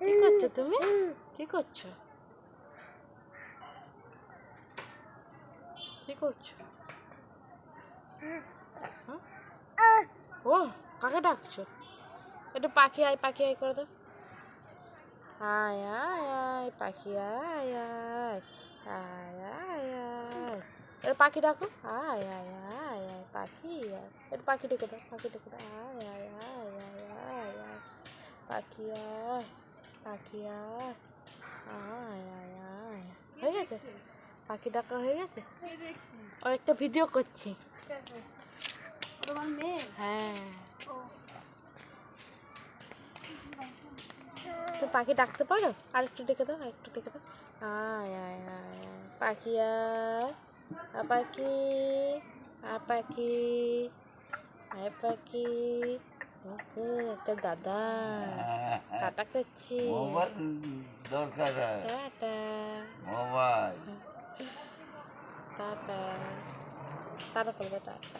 কি করছো তুমি? কি করছো? কি করছো? ও, কাকে ডাকছো? একটু পাখি আয় করে দাও। আয় আয় আয় পাখি আয় আয় আয় আয় আয়। একটু পাখি ডাকো। আয় আয় আয় আয় পাখি আয়। একটু পাখি ডেকে দাও, পাখি ডেকে দাও। আয় আয় আয় আয় আয় আয় পাখি আয়, পাখি আয় আয় আয় আয়। হয়ে গেছে? পাখি ডাকা হয়ে গেছে? ও একটা ভিডিও করছি। হ্যাঁ, তো পাখি ডাকতে পারো? আরেকটু ডেকে দাও, আরেকটু ডেকে দাও। আয় আয় আয় আয় পাখি আয়, পাখি পাখি আয় পাখি। একটা দাদা টাটা করছি। দরকার টাটা মোবাইল টাটা, টাটা করবে টাটা।